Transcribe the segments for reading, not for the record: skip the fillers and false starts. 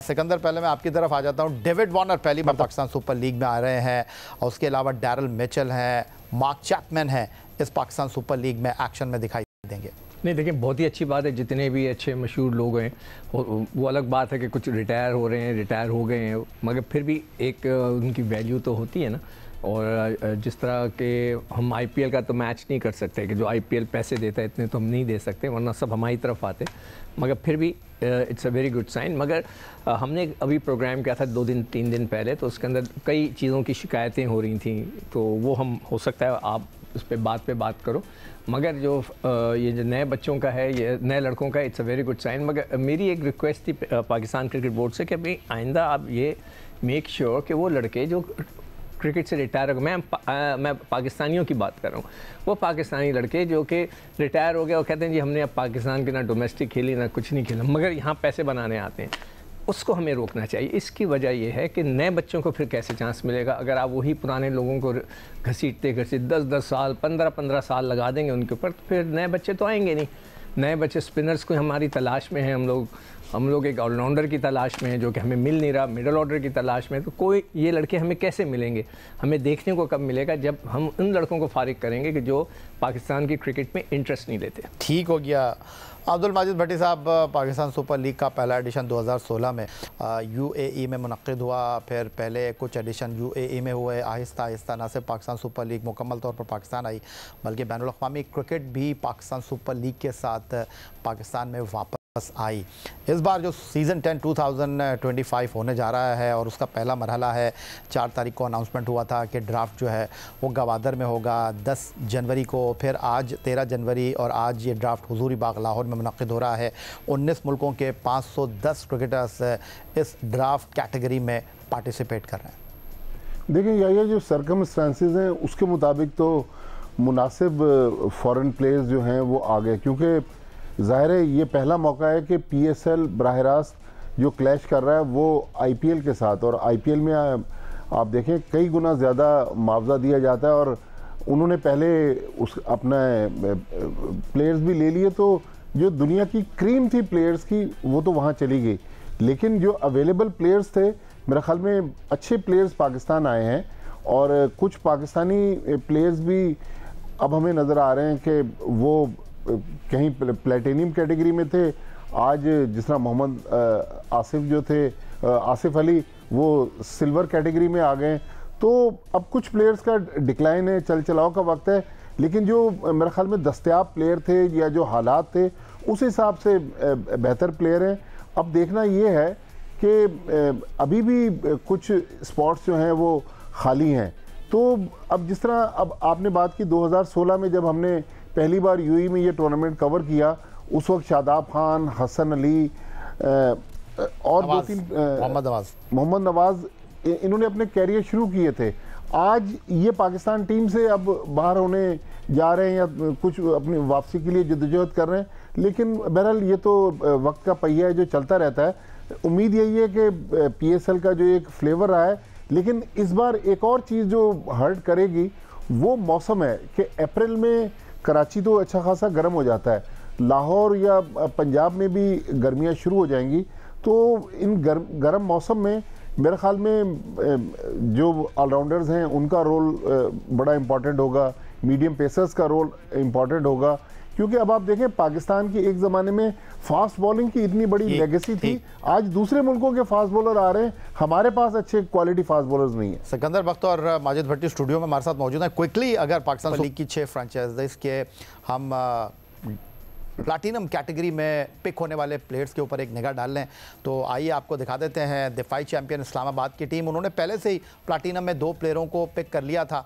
सिकंदर, पहले मैं आपकी तरफ आ जाता हूँ। डेविड वार्नर पहली बार पाकिस्तान सुपर लीग में आ रहे हैं और उसके अलावा डैरल मिचेल हैं, मार्क चैपमैन हैं, इस पाकिस्तान सुपर लीग में एक्शन में दिखाई देंगे। नहीं, देखिए बहुत ही अच्छी बात है। जितने भी अच्छे मशहूर लोग हैं वो अलग बात है कि कुछ रिटायर हो रहे हैं, रिटायर हो गए हैं, मगर फिर भी एक उनकी वैल्यू तो होती है ना। और जिस तरह के हम आईपीएल का तो मैच नहीं कर सकते कि जो आईपीएल पैसे देता है इतने तो हम नहीं दे सकते, वरना सब हमारी तरफ आते, मगर फिर भी it's a very good sign. मगर हमने अभी प्रोग्राम किया था 2-3 दिन पहले, तो उसके अंदर कई चीज़ों की शिकायतें हो रही थी, तो वो हम हो सकता है आप उस पर बात करो। मगर जो ये जो नए बच्चों का है, ये नए लड़कों का, it's a very good sign. मगर मेरी एक रिक्वेस्ट थी पाकिस्तान क्रिकेट बोर्ड से कि अभी आइंदा आप ये मेक श्योर कि वो लड़के जो क्रिकेट से रिटायर हो गए, मैं पाकिस्तानियों की बात कर रहा हूँ, वो पाकिस्तानी लड़के जो कि रिटायर हो गए और कहते हैं जी हमने अब पाकिस्तान के ना डोमेस्टिक खेली ना कुछ नहीं खेला, मगर यहाँ पैसे बनाने आते हैं, उसको हमें रोकना चाहिए। इसकी वजह यह है कि नए बच्चों को फिर कैसे चांस मिलेगा अगर आप वही पुराने लोगों को घसीटते 10-10 साल 15-15 साल लगा देंगे उनके ऊपर, तो फिर नए बच्चे तो आएंगे नहीं। नए बच्चे स्पिनर्स को हमारी तलाश में हैं, हम लोग एक ऑलराउंडर की तलाश में हैं जो कि हमें मिल नहीं रहा, मिडल ऑर्डर की तलाश में। तो कोई ये लड़के हमें कैसे मिलेंगे? हमें देखने को कब मिलेगा? जब हम उन लड़कों को फारिग करेंगे कि जो पाकिस्तान की क्रिकेट में इंटरेस्ट नहीं लेते। ठीक हो गया। अब्दुल माजिद भट्टी साहब, पाकिस्तान सुपर लीग का पहला एडिशन 2016 में यूएई में मुनक्किद हुआ, फिर पहले कुछ एडिशन यूएई में हुए, आहिस्ता आहिस्ता न सिर्फ पाकिस्तान सुपर लीग मुकम्मल तौर पर पाकिस्तान आई, बल्कि बैनुल अक़वामी क्रिकेट भी पाकिस्तान सुपर लीग के साथ पाकिस्तान में वापस आई। इस बार जो सीज़न 10 2025 होने जा रहा है और उसका पहला मरहला है, 4 तारीख को अनाउंसमेंट हुआ था कि ड्राफ्ट जो है वो गवादर में होगा 10 जनवरी को, फिर आज 13 जनवरी और आज ये ड्राफ्ट हुजूरी बाग लाहौर में मुनक्किद हो रहा है। 19 मुल्कों के 510 क्रिकेटर्स इस ड्राफ्ट कैटेगरी में पार्टिसिपेट कर रहे हैं। देखिए, ये जो सर्कमस्टांसेस हैं उसके मुताबिक तो मुनासिब फॉरेन प्लेयर्स जो हैं वो आ गए, क्योंकि ज़ाहिर है ये पहला मौका है कि पीएसएल बराह रास्त जो क्लैश कर रहा है वो आईपीएल के साथ, और आईपीएल में आप देखें कई गुना ज़्यादा मुआवजा दिया जाता है, और उन्होंने पहले उस अपना प्लेयर्स भी ले लिए, तो जो दुनिया की क्रीम थी प्लेयर्स की वो तो वहाँ चली गई, लेकिन जो अवेलेबल प्लेयर्स थे, मेरे ख्याल में अच्छे प्लेयर्स पाकिस्तान आए हैं, और कुछ पाकिस्तानी प्लेयर्स भी अब हमें नज़र आ रहे हैं कि वो कहीं प्लेटिनियम कैटेगरी में थे। आज जिस तरह मोहम्मद आसिफ जो थे, आसिफ अली, वो सिल्वर कैटेगरी में आ गए। तो अब कुछ प्लेयर्स का डिक्लाइन है, चल चलाव का वक्त है, लेकिन जो मेरे ख्याल में दस्तयाब प्लेयर थे या जो हालात थे उस हिसाब से बेहतर प्लेयर हैं। अब देखना ये है कि अभी भी कुछ स्पॉट्स जो हैं वो खाली हैं। तो अब जिस तरह अब आपने बात की 2016 में जब हमने पहली बार यूएई में ये टूर्नामेंट कवर किया, उस वक्त शादाब खान, हसन अली और 2-3 मोहम्मद नवाज इन्होंने अपने कैरियर शुरू किए थे। आज ये पाकिस्तान टीम से अब बाहर होने जा रहे हैं या कुछ अपनी वापसी के लिए जद्दोजहद कर रहे हैं, लेकिन बहरहाल ये तो वक्त का पहिया है जो चलता रहता है। उम्मीद यही है कि पीएसएल का जो एक फ्लेवर रहा है, लेकिन इस बार एक और चीज़ जो हर्ट करेगी वो मौसम है कि अप्रैल में कराची तो अच्छा खासा गर्म हो जाता है, लाहौर या पंजाब में भी गर्मियाँ शुरू हो जाएंगी। तो इन गर्म मौसम में मेरे ख्याल में जो ऑलराउंडर्स हैं उनका रोल बड़ा इम्पॉर्टेंट होगा, मीडियम पेसर्स का रोल इम्पॉर्टेंट होगा, क्योंकि अब आप देखें पाकिस्तान की एक ज़माने में फास्ट बॉलिंग की इतनी बड़ी लेगेसी थी, आज दूसरे मुल्कों के फास्ट बॉलर आ रहे हैं, हमारे पास अच्छे क्वालिटी फास्ट बॉलर्स नहीं है। सिकंदर बख्त और माजिद भट्टी स्टूडियो में हमारे साथ मौजूद हैं। क्विकली अगर पाकिस्तान लीग की 6 फ्रेंचाइजीज के हम प्लाटिनम कैटेगरी में पिक होने वाले प्लेयर्स के ऊपर एक निगाह डाल लें तो आइए आपको दिखा देते हैं। दिफाई चैंपियन इस्लामाबाद की टीम, उन्होंने पहले से ही प्लाटिनम में 2 प्लेयरों को पिक कर लिया था।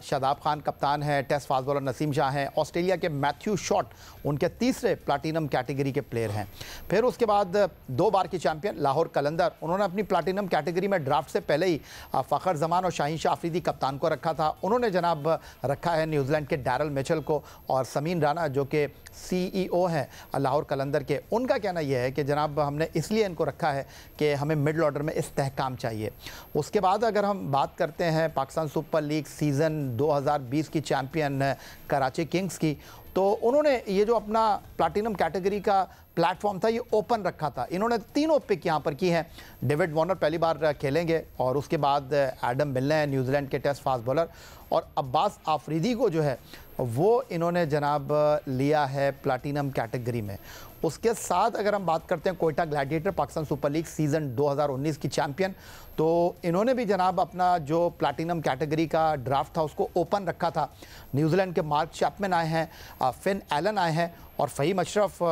शादाब खान कप्तान हैं, test fast bowler Naseem Shah हैं, ऑस्ट्रेलिया के मैथ्यू शॉट उनके तीसरे प्लाटिनम कैटेगरी के प्लेयर हैं। फिर उसके बाद 2 बार की चैंपियन लाहौर कलंदर, उन्होंने अपनी प्लाटिनम कैटेगरी में ड्राफ्ट से पहले ही फ़खर जमान और शाहीन शाह अफरीदी कप्तान को रखा था। उन्होंने जनाब रखा है न्यूजीलैंड के डैरल मिचेल को, और समीन राना जो कि CEO हैं लाहौर कलंदर के, उनका कहना यह है कि जनाब हमने इसलिए इनको रखा है कि हमें मिडल ऑर्डर में इस्तेहकाम चाहिए। उसके बाद अगर हम बात करते हैं पाकिस्तान सुपर लीग सीज़न 2020 की चैम्पियन कराची किंग्स की, तो उन्होंने ये जो अपना प्लैटिनम कैटेगरी का प्लेटफॉर्म था ये ओपन रखा था। इन्होंने 3 पिक यहाँ पर की हैं। डेविड वार्नर पहली बार खेलेंगे और उसके बाद एडम मिलने हैं, न्यूजीलैंड के टेस्ट फास्ट बॉलर, और अब्बास आफरीदी को जो है वो इन्होंने जनाब लिया है प्लैटिनम कैटेगरी में। उसके साथ अगर हम बात करते हैं Quetta gladiator Pakistan super league season 2019 की चैंपियन, तो इन्होंने भी जनाब अपना जो प्लैटिनम कैटेगरी का ड्राफ्ट था उसको ओपन रखा था। न्यूजीलैंड के मार्क चैपमैन आए हैं, फिन एलन आए हैं और फ़हीम अशरफ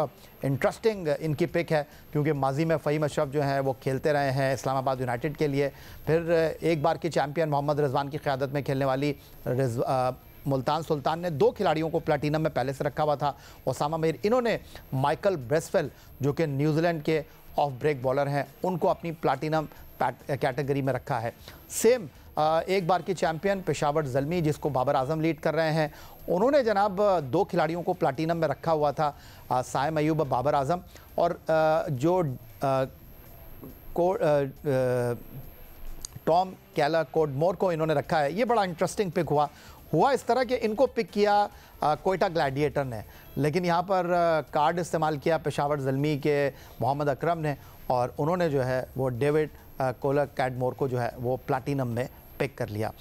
इंटरेस्टिंग इनकी पिक है क्योंकि माजी में फ़हीम अशरफ जो हैं वो खेलते रहे हैं इस्लामाबाद यूनाइटेड के लिए। फिर एक बार की चैंपियन मोहम्मद रिजवान की क़यादत में खेलने वाली मुल्तान सुल्तान ने 2 खिलाड़ियों को प्लैटिनम में पहले से रखा हुआ था, ओसामा मीर। इन्होंने माइकल ब्रेसवेल जो कि न्यूजीलैंड के ऑफ ब्रेक बॉलर हैं उनको अपनी प्लैटिनम कैटेगरी में रखा है। सेम एक बार की चैंपियन पेशावर ज़ल्मी जिसको बाबर आजम लीड कर रहे हैं, उन्होंने जनाब 2 खिलाड़ियों को प्लैटिनम में रखा हुआ था, साइम अयूब, बाबर आजम, और जो टॉम कैला कोडमोर को इन्होंने रखा है। ये बड़ा इंटरेस्टिंग पिक हुआ इस तरह कि इनको पिक किया कोयटा ग्लैडिएटर ने, लेकिन यहाँ पर कार्ड इस्तेमाल किया पेशावर ज़ल्मी के मोहम्मद अकरम ने, और उन्होंने जो है वो डेविड कोला कैडमोर को जो है वो प्लैटिनम में पिक कर लिया।